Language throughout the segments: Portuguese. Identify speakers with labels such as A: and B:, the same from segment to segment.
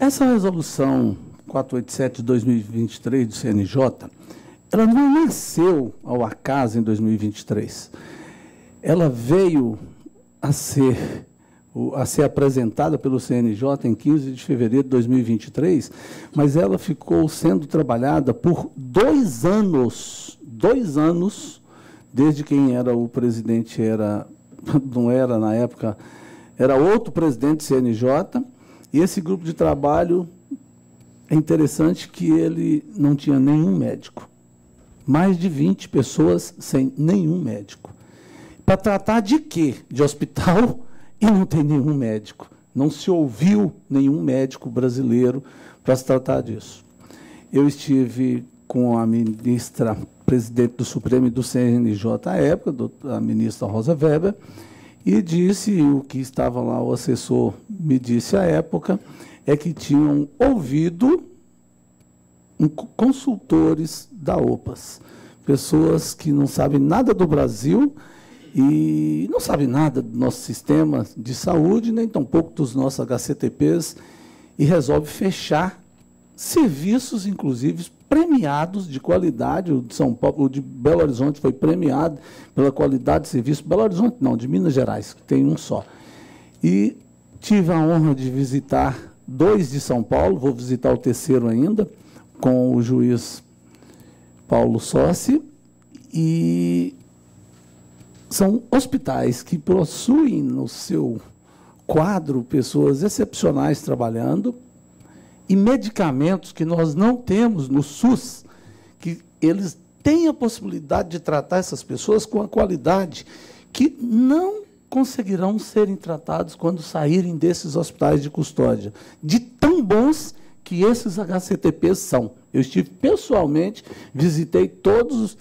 A: Essa resolução 487 de 2023 do CNJ, ela não nasceu ao acaso em 2023. Ela veio a ser apresentada pelo CNJ em 15 de fevereiro de 2023, mas ela ficou sendo trabalhada por 2 anos, desde quem era o presidente, não era na época, era outro presidente do CNJ, e esse grupo de trabalho, é interessante que ele não tinha nenhum médico. Mais de 20 pessoas sem nenhum médico. Para tratar de quê? De hospital, e não tem nenhum médico. Não se ouviu nenhum médico brasileiro para se tratar disso. Eu estive com a ministra, presidente do Supremo e do CNJ à época, a ministra Rosa Weber, e disse, o que estava lá, o assessor me disse à época, é que tinham ouvido consultores da OPAS, pessoas que não sabem nada do Brasil e não sabem nada do nosso sistema de saúde, nem tampouco dos nossos HCTPs, e resolve fechar serviços, inclusive, premiados de qualidade. O de São Paulo, o de Belo Horizonte foi premiado pela qualidade de serviço. Belo Horizonte não, de Minas Gerais, que tem um só. E tive a honra de visitar 2 de São Paulo, vou visitar o 3º ainda, com o juiz Paulo Sossi, e são hospitais que possuem no seu quadro pessoas excepcionais trabalhando e medicamentos que nós não temos no SUS, que eles têm a possibilidade de tratar essas pessoas com a qualidade que não conseguirão serem tratados quando saírem desses hospitais de custódia, de tão bons que esses HCTPs são. Eu estive pessoalmente, visitei todos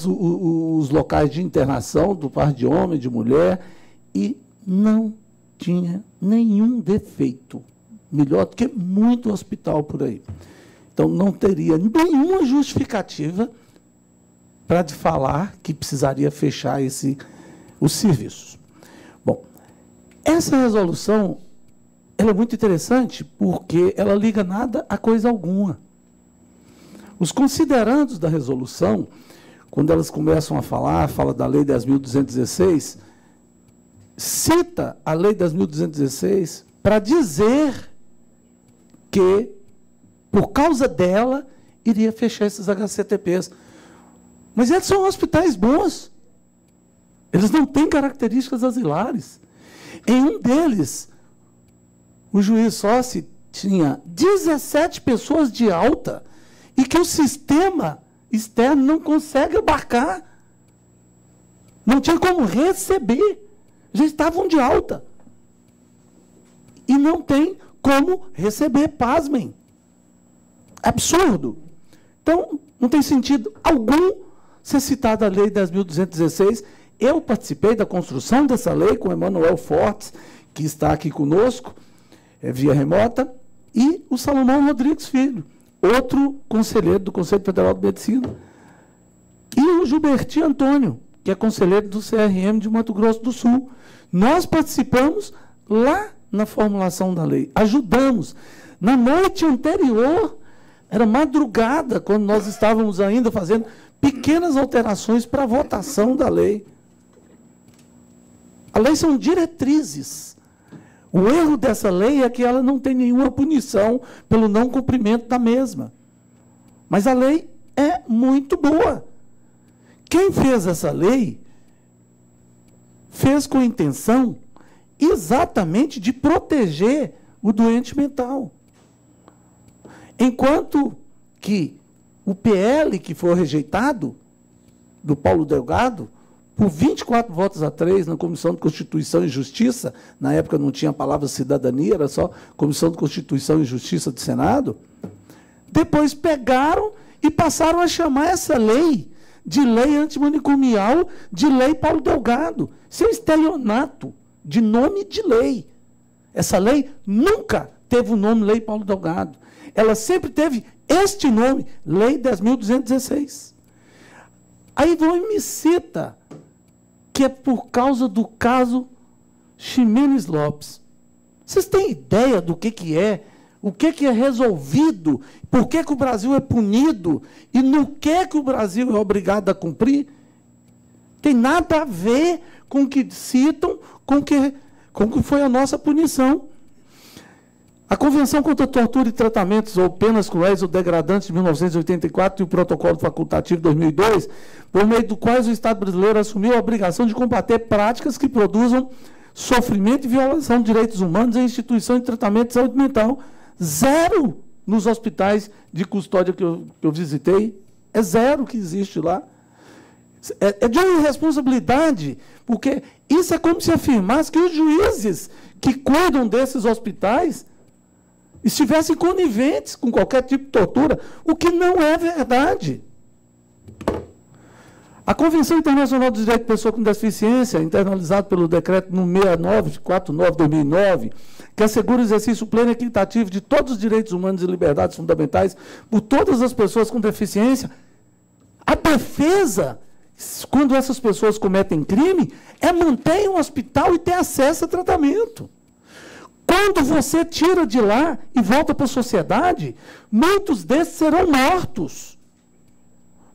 A: os locais de internação, do par de homem, de mulher, e não tinha nenhum defeito. Melhor do que muito hospital por aí. Então, não teria nenhuma justificativa para falar que precisaria fechar os serviços. Bom, essa resolução ela é muito interessante porque ela liga nada a coisa alguma. Os considerandos da resolução, quando elas começam a fala da Lei 10.216, cita a Lei 10.216 para dizer que, por causa dela, iria fechar esses HCTPs. Mas eles são hospitais bons. Eles não têm características asilares. Em um deles, o juiz Sossi tinha 17 pessoas de alta e que o sistema externo não consegue abarcar. Não tinha como receber. Já estavam de alta. E não tem como receber, pasmem. Absurdo. Então, não tem sentido algum ser citada a Lei 10.216. Eu participei da construção dessa lei com o Emanuel Fortes, que está aqui conosco, via remota, e o Salomão Rodrigues Filho, outro conselheiro do Conselho Federal de Medicina, e o Gilberti Antônio, que é conselheiro do CRM de Mato Grosso do Sul. Nós participamos lá na formulação da lei, ajudamos. Na noite anterior, era madrugada, quando nós estávamos ainda fazendo pequenas alterações para a votação da lei. A lei são diretrizes. O erro dessa lei é que ela não tem nenhuma punição pelo não cumprimento da mesma. Mas a lei é muito boa. Quem fez essa lei fez com a intenção exatamente de proteger o doente mental. Enquanto que o PL que foi rejeitado, do Paulo Delgado, por 24 votos a 3 na Comissão de Constituição e Justiça, na época não tinha a palavra cidadania, era só Comissão de Constituição e Justiça do Senado, depois pegaram e passaram a chamar essa lei de lei antimanicomial, de lei Paulo Delgado. Isso é um estelionato de nome de lei. Essa lei nunca teve o nome Lei Paulo Delgado. Ela sempre teve este nome, Lei 10.216. Aí vão e me cita que é por causa do caso Ximenes Lopes. Vocês têm ideia do que é o que é resolvido, por que o Brasil é punido e no que o Brasil é obrigado a cumprir, tem nada a ver com o que citam, com o que foi a nossa punição. A Convenção contra a Tortura e Tratamentos ou Penas Cruéis ou Degradantes de 1984 e o Protocolo Facultativo de 2002, por meio do quais o Estado brasileiro assumiu a obrigação de combater práticas que produzam sofrimento e violação de direitos humanos em instituições de tratamento de saúde mental. Zero nos hospitais de custódia que eu visitei. É zero que existe lá. É de uma irresponsabilidade, porque isso é como se afirmasse que os juízes que cuidam desses hospitais estivessem coniventes com qualquer tipo de tortura, o que não é verdade. A Convenção Internacional dos Direitos de Pessoa com Deficiência, internalizada pelo decreto número 69/49/2009, que assegura o exercício pleno e equitativo de todos os direitos humanos e liberdades fundamentais por todas as pessoas com deficiência, a defesa, quando essas pessoas cometem crime, é manter um hospital e ter acesso a tratamento. Quando você tira de lá e volta para a sociedade, muitos desses serão mortos.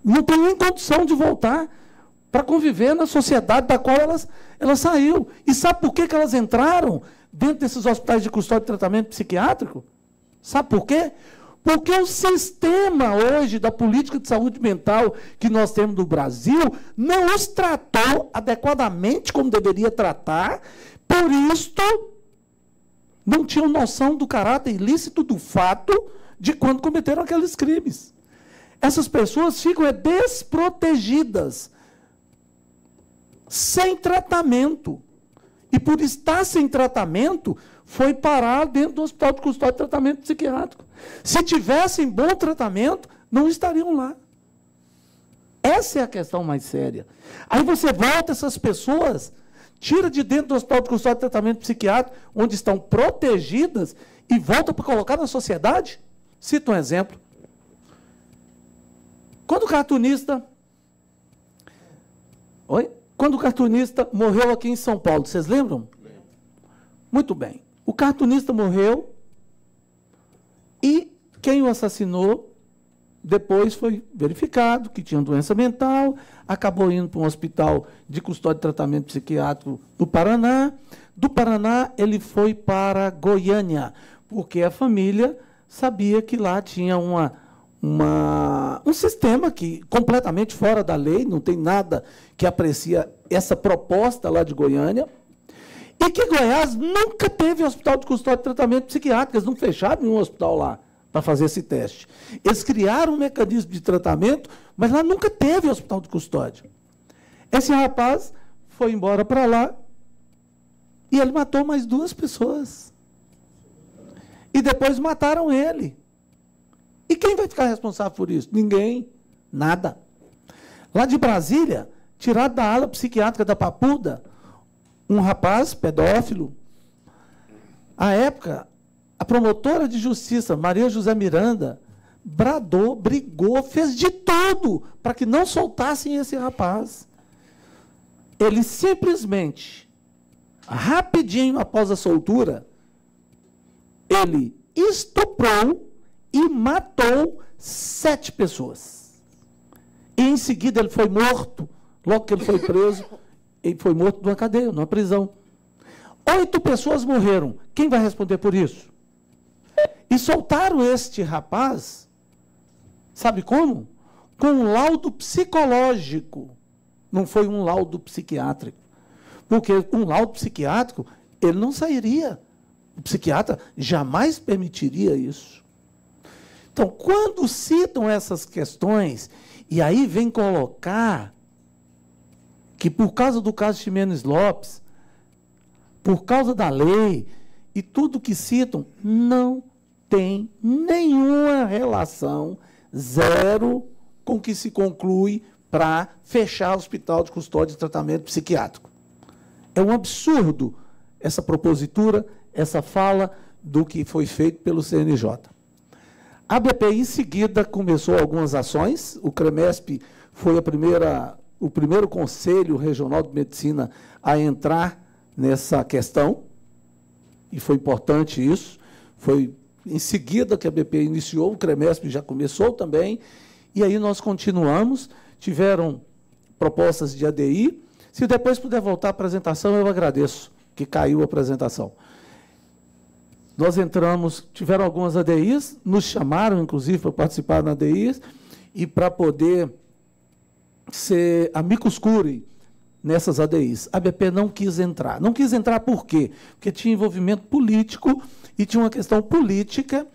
A: Não tem nem condição de voltar para conviver na sociedade da qual elas saíram. E sabe por que elas entraram dentro desses hospitais de custódia e tratamento psiquiátrico? Sabe por quê? Porque o sistema hoje da política de saúde mental que nós temos no Brasil não os tratou adequadamente como deveria tratar, por isto não tinham noção do caráter ilícito do fato de quando cometeram aqueles crimes. Essas pessoas ficam desprotegidas, sem tratamento. E por estar sem tratamento, foi parar dentro do hospital de custódia e tratamento psiquiátrico. Se tivessem bom tratamento, não estariam lá. Essa é a questão mais séria. Aí você volta essas pessoas, tira de dentro do hospital de custódia e tratamento psiquiátrico, onde estão protegidas, e volta para colocar na sociedade? Cito um exemplo. Quando o cartunista morreu aqui em São Paulo, vocês lembram? Muito bem. O cartunista morreu e quem o assassinou depois foi verificado que tinha doença mental, acabou indo para um hospital de custódia e tratamento psiquiátrico do Paraná. Do Paraná, ele foi para Goiânia, porque a família sabia que lá tinha um sistema que completamente fora da lei, não tem nada que aprecia essa proposta lá de Goiânia, e que Goiás nunca teve hospital de custódia e tratamento psiquiátrico, eles não fecharam nenhum hospital lá para fazer esse teste. Eles criaram um mecanismo de tratamento, mas lá nunca teve hospital de custódia. Esse rapaz foi embora para lá e ele matou mais 2 pessoas. E depois mataram ele. E quem vai ficar responsável por isso? Ninguém. Nada. Lá de Brasília, tirado da ala psiquiátrica da Papuda, um rapaz pedófilo. À época, a promotora de justiça, Maria José Miranda, bradou, brigou, fez de tudo para que não soltassem esse rapaz. Ele simplesmente, rapidinho após a soltura, ele estuprou e matou 7 pessoas. E, em seguida, ele foi morto. Logo que ele foi preso, ele foi morto numa cadeia, numa prisão. 8 pessoas morreram. Quem vai responder por isso? E soltaram este rapaz, sabe como? Com um laudo psicológico. Não foi um laudo psiquiátrico. Porque um laudo psiquiátrico, ele não sairia. O psiquiatra jamais permitiria isso. Então, quando citam essas questões, e aí vem colocar que por causa do caso de Ximenes Lopes, por causa da lei, e tudo que citam, não tem nenhuma relação, zero, com o que se conclui para fechar o hospital de custódia e tratamento psiquiátrico. É um absurdo essa propositura, essa fala do que foi feito pelo CNJ. A BPI, em seguida, começou algumas ações. O CREMESP foi o primeiro Conselho Regional de Medicina a entrar nessa questão, e foi importante isso. Foi em seguida que a BP iniciou, o CREMESP já começou também, e aí nós continuamos, tiveram propostas de ADI. Se depois puder voltar à apresentação, eu agradeço, que caiu a apresentação. Nós entramos, tiveram algumas ADIs, nos chamaram, inclusive, para participar na ADIs, e para poder ser amicus curiae nessas ADIs. A BP não quis entrar. Não quis entrar por quê? Porque tinha envolvimento político e tinha uma questão política,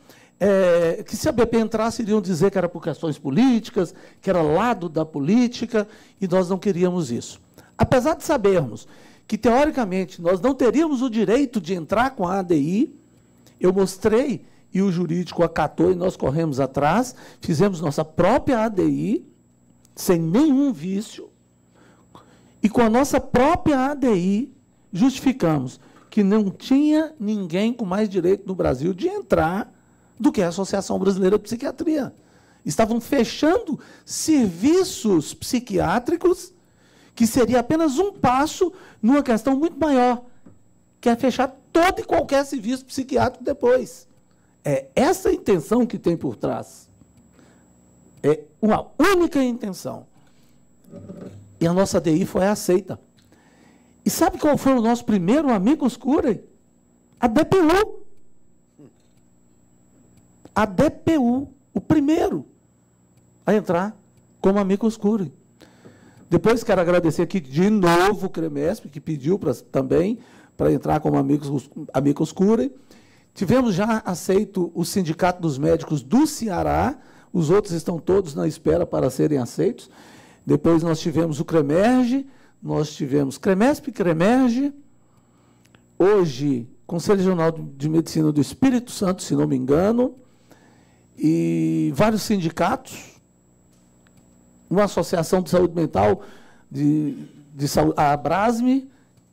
A: que se a BP entrasse, iriam dizer que era por questões políticas, que era lado da política, e nós não queríamos isso. Apesar de sabermos que, teoricamente, nós não teríamos o direito de entrar com a ADI, eu mostrei, e o jurídico acatou, e nós corremos atrás, fizemos nossa própria ADI, sem nenhum vício, e com a nossa própria ADI, justificamos que não tinha ninguém com mais direito no Brasil de entrar do que a Associação Brasileira de Psiquiatria. Estavam fechando serviços psiquiátricos, que seria apenas um passo numa questão muito maior, que é fechar todo e qualquer serviço psiquiátrico depois. É essa a intenção que tem por trás. É uma única intenção. E a nossa ADI foi aceita. E sabe qual foi o nosso primeiro amicus curiae? A DPU. A DPU, o primeiro a entrar como amicus curiae. Depois quero agradecer aqui de novo o CREMESP, que pediu também para entrar como amicus curiae. Tivemos já aceito o Sindicato dos Médicos do Ceará, os outros estão todos na espera para serem aceitos. Depois nós tivemos o CREMERGE, nós tivemos CREMESP, CREMERGE, hoje, Conselho Regional de Medicina do Espírito Santo, se não me engano, e vários sindicatos, uma associação de saúde mental, a Abrasme,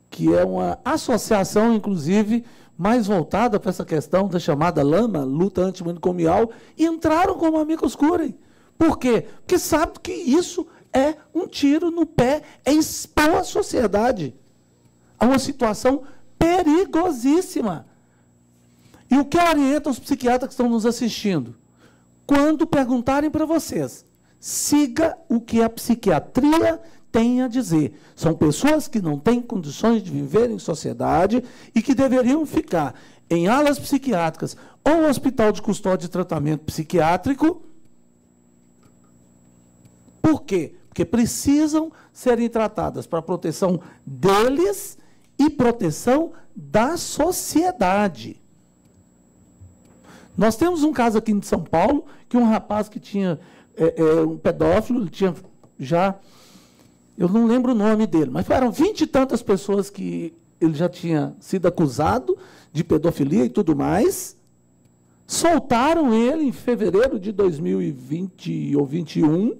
A: que é uma associação, inclusive, mais voltada para essa questão da chamada LAMA, luta antimanicomial, e entraram como amicus curiae. Por quê? Porque sabe que isso é um tiro no pé, é expor a sociedade a uma situação perigosíssima. E o que orienta os psiquiatras que estão nos assistindo? Quando perguntarem para vocês, siga o que a psiquiatria tem a dizer. São pessoas que não têm condições de viver em sociedade e que deveriam ficar em alas psiquiátricas ou hospital de custódia e tratamento psiquiátrico. Por quê? Porque precisam serem tratadas para a proteção deles e proteção da sociedade. Nós temos um caso aqui em São Paulo, que um rapaz que tinha um pedófilo, ele tinha já, eu não lembro o nome dele, mas eram 20 e tantas pessoas que ele já tinha sido acusado de pedofilia e tudo mais. Soltaram ele em fevereiro de 2020 ou 21.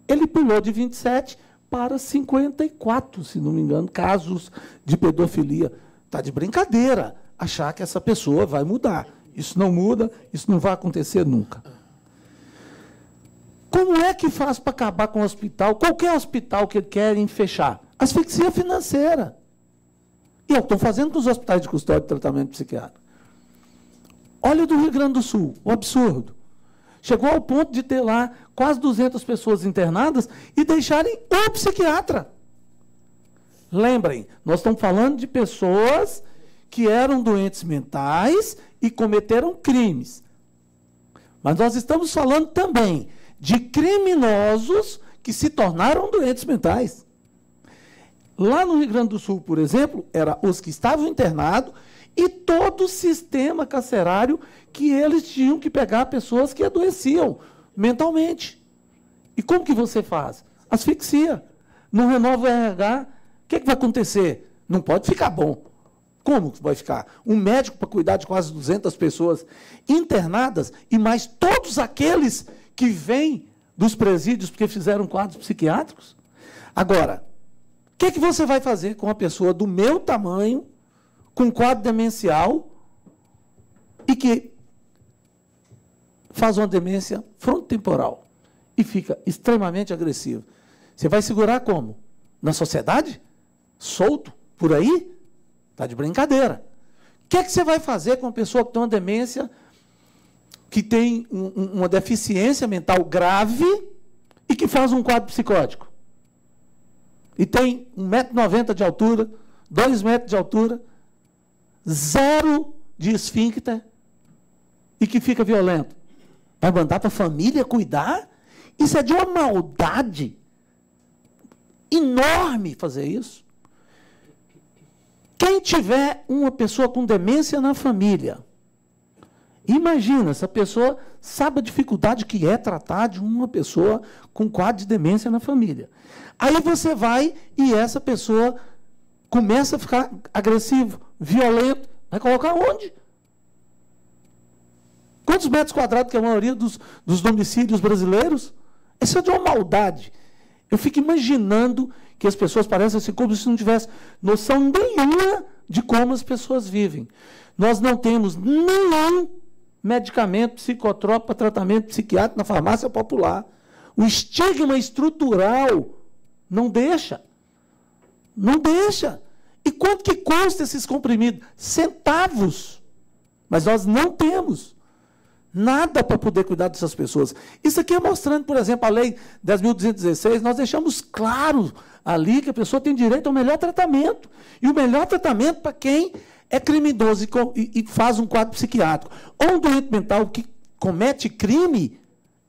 A: Ele pulou de 27 para 54, se não me engano, casos de pedofilia. Está de brincadeira achar que essa pessoa vai mudar. Isso não muda, isso não vai acontecer nunca. Como é que faz para acabar com o hospital? Qualquer hospital que querem fechar? Asfixia financeira. E eu estou fazendo com os hospitais de custódia e tratamento psiquiátrico. Olha o do Rio Grande do Sul, o absurdo. Chegou ao ponto de ter lá quase 200 pessoas internadas e deixarem o psiquiatra. Lembrem, nós estamos falando de pessoas que eram doentes mentais e cometeram crimes. Mas nós estamos falando também de criminosos que se tornaram doentes mentais. Lá no Rio Grande do Sul, por exemplo, eram os que estavam internados e todo o sistema carcerário que eles tinham que pegar pessoas que adoeciam mentalmente. E como que você faz? Asfixia. Não renova o RH. O que vai acontecer? Não pode ficar bom. Como vai ficar? Um médico para cuidar de quase 200 pessoas internadas e mais todos aqueles que vêm dos presídios porque fizeram quadros psiquiátricos? Agora, o que você vai fazer com uma pessoa do meu tamanho, com quadro demencial, e que faz uma demência frontotemporal e fica extremamente agressivo? Você vai segurar como? Na sociedade? Solto? Por aí? Está de brincadeira. O que você vai fazer com uma pessoa que tem uma demência que tem uma deficiência mental grave e que faz um quadro psicótico. E tem 1,90 m de altura, 2 metros de altura, 0 de esfíncter e que fica violento. Vai mandar para a família cuidar? Isso é de uma maldade enorme fazer isso. Quem tiver uma pessoa com demência na família, imagina, essa pessoa sabe a dificuldade que é tratar de uma pessoa com quadro de demência na família. Aí você vai e essa pessoa começa a ficar agressivo, violento. Vai colocar onde? Quantos metros quadrados que é a maioria dos domicílios brasileiros? Isso é de uma maldade. Eu fico imaginando que as pessoas parecem assim como se não tivesse noção nenhuma de como as pessoas vivem. Nós não temos nenhum medicamento psicotrópico para tratamento psiquiátrico na farmácia popular. O estigma estrutural não deixa. Não deixa. E quanto que custa esses comprimidos? Centavos. Mas nós não temos nada para poder cuidar dessas pessoas. Isso aqui é mostrando, por exemplo, a Lei 10.216, nós deixamos claro ali que a pessoa tem direito ao melhor tratamento. E o melhor tratamento para quem é criminoso e faz um quadro psiquiátrico. Ou um doente mental que comete crime,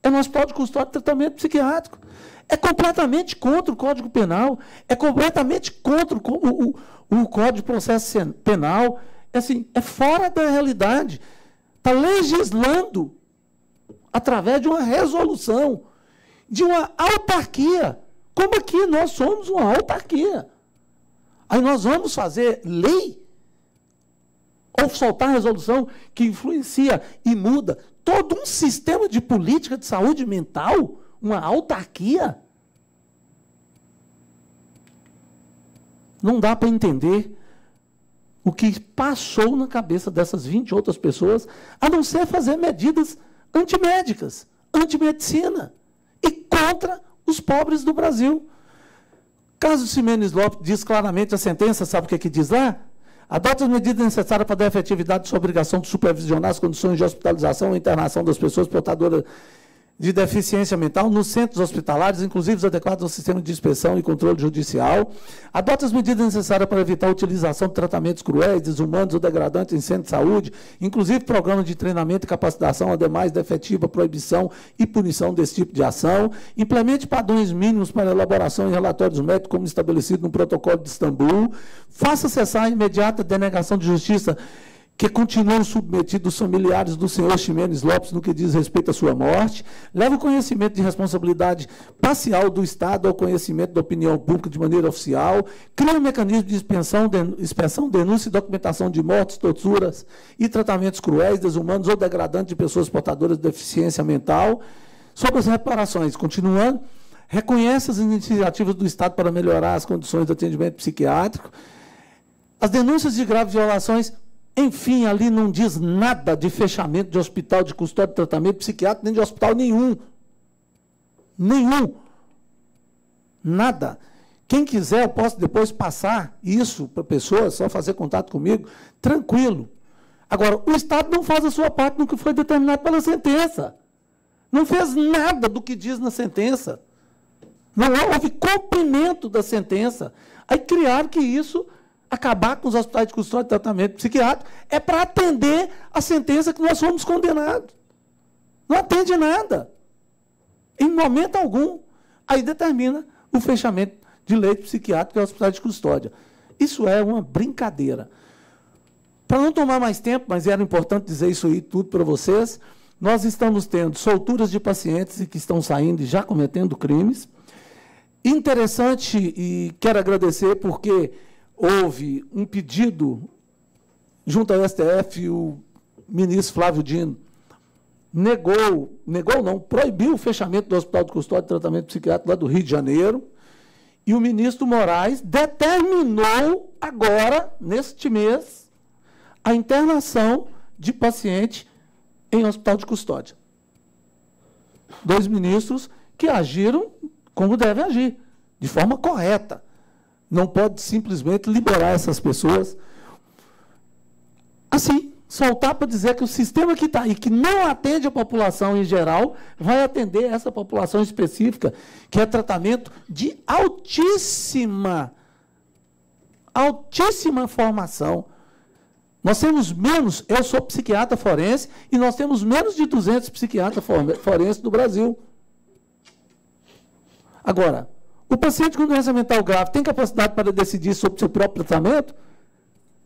A: é no hospital de custódia de tratamento psiquiátrico. É completamente contra o Código Penal, é completamente contra o Código de Processo Penal. Assim, é fora da realidade. Está legislando através de uma resolução, de uma autarquia. Como aqui nós somos uma autarquia. Aí nós vamos fazer lei ou soltar resolução que influencia e muda todo um sistema de política de saúde mental, uma autarquia. Não dá para entender o que passou na cabeça dessas 20 outras pessoas, a não ser fazer medidas antimédicas, antimedicina, e contra os pobres do Brasil. Caso Ximenes Lopes diz claramente a sentença, sabe o que diz lá? Adota as medidas necessárias para dar efetividade de sua obrigação de supervisionar as condições de hospitalização ou internação das pessoas portadoras de deficiência mental nos centros hospitalares, inclusive os adequados ao sistema de inspeção e controle judicial. Adota as medidas necessárias para evitar a utilização de tratamentos cruéis, desumanos ou degradantes em centros de saúde, inclusive programas de treinamento e capacitação, ademais da efetiva proibição e punição desse tipo de ação. Implemente padrões mínimos para elaboração e relatórios médicos, como estabelecido no Protocolo de Istambul. Faça cessar a imediata denegação de justiça que continuam submetidos os familiares do senhor Ximenes Lopes no que diz respeito à sua morte, leva o conhecimento de responsabilidade parcial do Estado ao conhecimento da opinião pública de maneira oficial, cria um mecanismo de inspeção, denúncia e documentação de mortes, torturas e tratamentos cruéis, desumanos ou degradantes de pessoas portadoras de deficiência mental. Sobre as reparações, continuando, reconhece as iniciativas do Estado para melhorar as condições de atendimento psiquiátrico, as denúncias de graves violações. Enfim, ali não diz nada de fechamento de hospital de custódia de tratamento psiquiátrico, nem de hospital nenhum. Nenhum. Nada. Quem quiser, eu posso depois passar isso para a pessoa, só fazer contato comigo, tranquilo. Agora, o Estado não faz a sua parte no que foi determinado pela sentença. Não fez nada do que diz na sentença. Não houve cumprimento da sentença. Aí criaram que isso, acabar com os hospitais de custódia de tratamento psiquiátrico, é para atender a sentença que nós fomos condenados. Não atende nada. Em momento algum. Aí determina o fechamento de leito psiquiátrico e hospitais de custódia. Isso é uma brincadeira. Para não tomar mais tempo, mas era importante dizer isso aí tudo para vocês, nós estamos tendo solturas de pacientes que estão saindo e já cometendo crimes. Interessante, e quero agradecer porque houve um pedido junto ao STF, o ministro Flávio Dino proibiu o fechamento do Hospital de Custódia e Tratamento Psiquiátrico lá do Rio de Janeiro, e o ministro Moraes determinou agora, neste mês, a internação de paciente em hospital de custódia. 2 ministros que agiram como devem agir, de forma correta. Não pode simplesmente liberar essas pessoas assim, soltar para dizer que o sistema que está aí, que não atende a população em geral, vai atender essa população específica, que é tratamento de altíssima formação. Nós temos menos, eu sou psiquiatra forense, e nós temos menos de 200 psiquiatras forenses no Brasil. Agora, o paciente com doença mental grave tem capacidade para decidir sobre o seu próprio tratamento?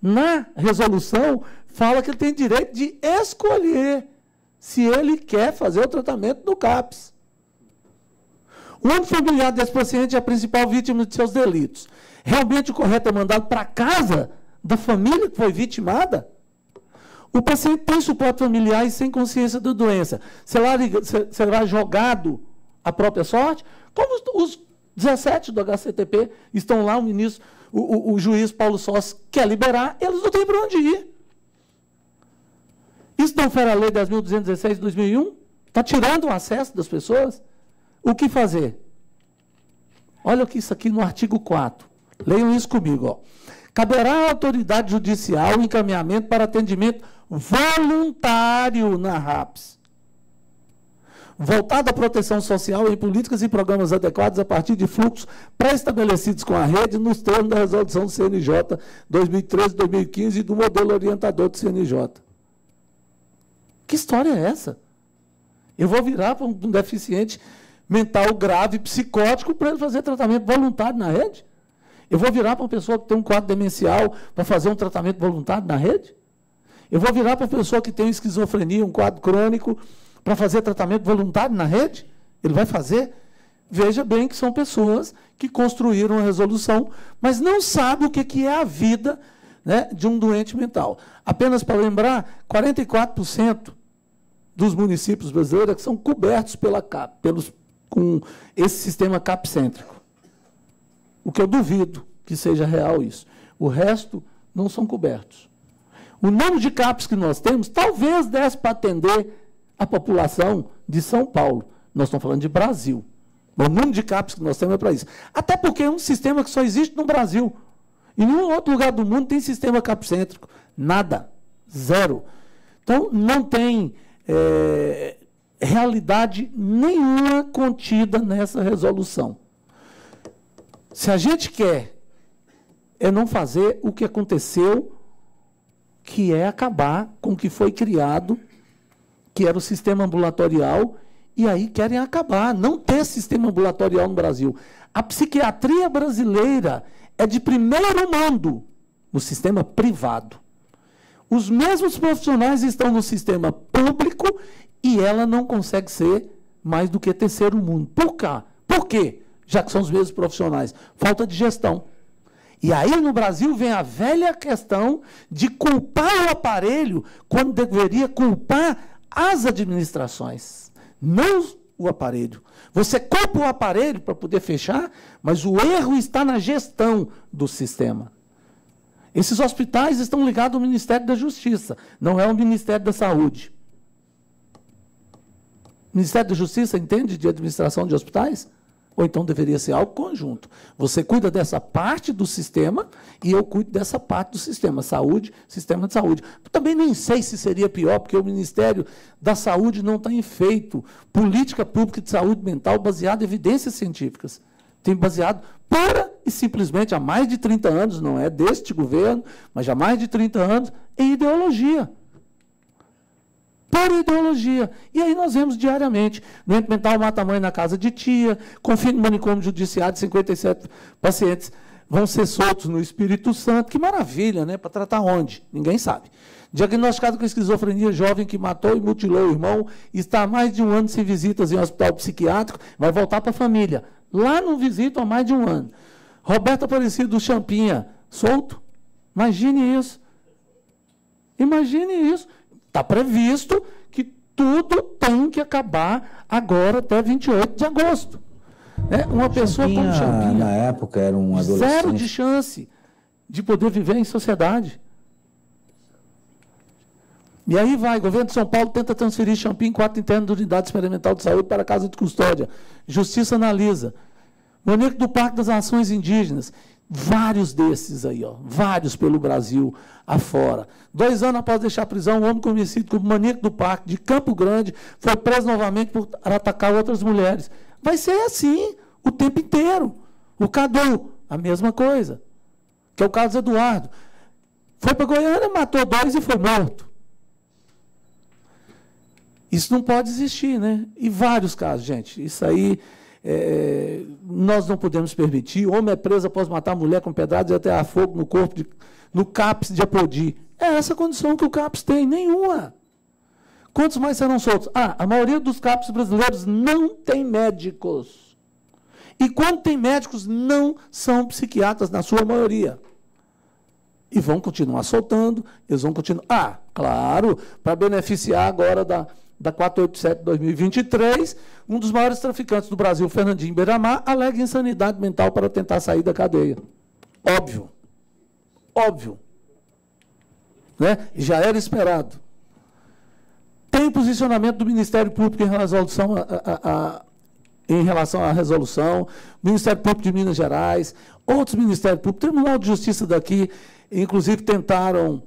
A: Na resolução, fala que ele tem direito de escolher se ele quer fazer o tratamento do CAPS. O âmbito familiar desse paciente é a principal vítima de seus delitos. Realmente o correto é mandado para a casa da família que foi vitimada? O paciente tem suporte familiar e sem consciência da doença. Será jogado à própria sorte? Como os 17 do HCTP estão lá, o juiz Paulo Sós quer liberar, eles não têm para onde ir. Isso não foi a Lei 10.216 de 2001? Está tirando o acesso das pessoas? O que fazer? Olha o que isso aqui no artigo 4. Leiam isso comigo. Ó. Caberá à autoridade judicial o encaminhamento para atendimento voluntário na RAPS, voltado à proteção social em políticas e programas adequados a partir de fluxos pré-estabelecidos com a rede nos termos da resolução do CNJ 2013-2015 e do modelo orientador do CNJ. Que história é essa? Eu vou virar para um deficiente mental grave, psicótico, para ele fazer tratamento voluntário na rede? Eu vou virar para uma pessoa que tem um quadro demencial para fazer um tratamento voluntário na rede? Eu vou virar para uma pessoa que tem esquizofrenia, um quadro crônico, para fazer tratamento voluntário na rede? Ele vai fazer? Veja bem que são pessoas que construíram a resolução, mas não sabem o que é a vida, né, de um doente mental. Apenas para lembrar, 44% dos municípios brasileiros são cobertos pela CAP, com esse sistema capcêntrico. O que eu duvido que seja real isso. O resto não são cobertos. O número de CAPs que nós temos talvez desse para atender a população de São Paulo. Nós estamos falando de Brasil. O número de CAPs que nós temos é para isso. Até porque é um sistema que só existe no Brasil. Em nenhum outro lugar do mundo tem sistema capcêntrico. Nada. Zero. Então, não tem realidade nenhuma contida nessa resolução. Se a gente quer não fazer o que aconteceu, que é acabar com o que foi criado, que era o sistema ambulatorial, e aí querem acabar, não ter sistema ambulatorial no Brasil. A psiquiatria brasileira é de primeiro mundo no sistema privado. Os mesmos profissionais estão no sistema público e ela não consegue ser mais do que terceiro mundo. Por quê? Já que são os mesmos profissionais. Falta de gestão. E aí no Brasil vem a velha questão de culpar o aparelho quando deveria culpar as administrações, não o aparelho. Você culpa o aparelho para poder fechar, mas o erro está na gestão do sistema. Esses hospitais estão ligados ao Ministério da Justiça, não é ao Ministério da Saúde. O Ministério da Justiça entende de administração de hospitais? Ou então deveria ser algo conjunto. Você cuida dessa parte do sistema e eu cuido dessa parte do sistema. Saúde, sistema de saúde. Também nem sei se seria pior, porque o Ministério da Saúde não tem feito política pública de saúde mental baseada em evidências científicas. Tem baseado pura e simplesmente há mais de 30 anos, não é deste governo, mas há mais de 30 anos, em ideologia. Pura ideologia. E aí nós vemos diariamente. Doente mental mata a mãe na casa de tia, confia no manicômio judiciário, 57 pacientes vão ser soltos no Espírito Santo. Que maravilha, né? Para tratar onde? Ninguém sabe. Diagnosticado com esquizofrenia, jovem que matou e mutilou o irmão, está há mais de um ano sem visitas em um hospital psiquiátrico, vai voltar para a família. Lá não visitam há mais de um ano. Roberto Aparecido do Champinha, solto? Imagine isso. Imagine isso. Está previsto que tudo tem que acabar agora até 28 de agosto. Uma pessoa como Champinha,
B: na época, era um adolescente.
A: Zero de chance de poder viver em sociedade. E aí vai, o governo de São Paulo tenta transferir Champinha em quadro interno da Unidade Experimental de Saúde para a Casa de Custódia. Justiça analisa. Manejo do Parque das Nações Indígenas. Vários desses aí, ó, vários pelo Brasil afora. 2 anos após deixar a prisão, um homem conhecido como Maníaco do Parque, de Campo Grande, foi preso novamente por atacar outras mulheres. Vai ser assim o tempo inteiro. O Cadu, a mesma coisa, que é o Carlos Eduardo. Foi para Goiânia, matou 2 e foi morto. Isso não pode existir, né? E vários casos, gente. Isso aí nós não podemos permitir. Homem é preso após matar a mulher com pedradas e aterrar fogo no corpo, no CAPS de Apodi. É essa a condição que o CAPS tem, nenhuma. Quantos mais serão soltos? A maioria dos CAPS brasileiros não tem médicos. E quando tem médicos, não são psiquiatras, na sua maioria. E vão continuar soltando, eles vão continuar. Claro, para beneficiar agora da 487 de 2023, um dos maiores traficantes do Brasil, Fernandinho Beiramar, alega insanidade mental para tentar sair da cadeia. Óbvio. Óbvio. Né? Já era esperado. Tem o posicionamento do Ministério Público em relação à resolução, Ministério Público de Minas Gerais, outros Ministérios Públicos, Tribunal de Justiça daqui, inclusive tentaram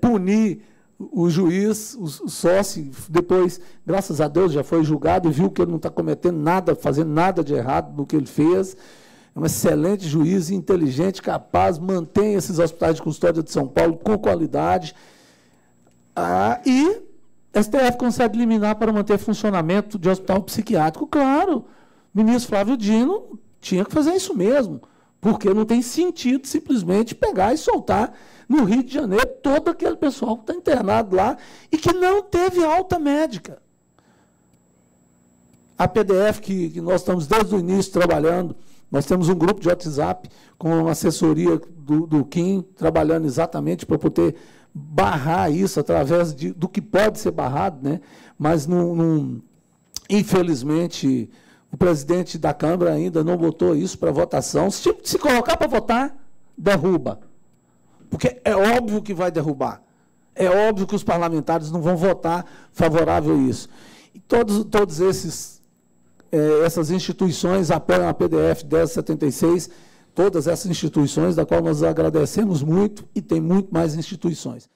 A: punir o juiz, o sócio, depois, graças a Deus, já foi julgado e viu que ele não está cometendo nada, fazendo nada de errado no que ele fez. É um excelente juiz, inteligente, capaz, mantém esses hospitais de custódia de São Paulo com qualidade. E STF concede liminar para manter funcionamento de hospital psiquiátrico. Claro, o ministro Flávio Dino tinha que fazer isso mesmo, porque não tem sentido simplesmente pegar e soltar no Rio de Janeiro todo aquele pessoal que está internado lá e que não teve alta médica. A PDF, que nós estamos desde o início trabalhando, nós temos um grupo de WhatsApp com assessoria do Kim, trabalhando exatamente para poder barrar isso através do que pode ser barrado, né? Mas, infelizmente, o presidente da Câmara ainda não botou isso para votação. Se colocar para votar, derruba. Porque é óbvio que vai derrubar. É óbvio que os parlamentares não vão votar favorável a isso. E todos essas instituições apoiam a PDF 1076, todas essas instituições, da qual nós agradecemos muito, e tem muito mais instituições.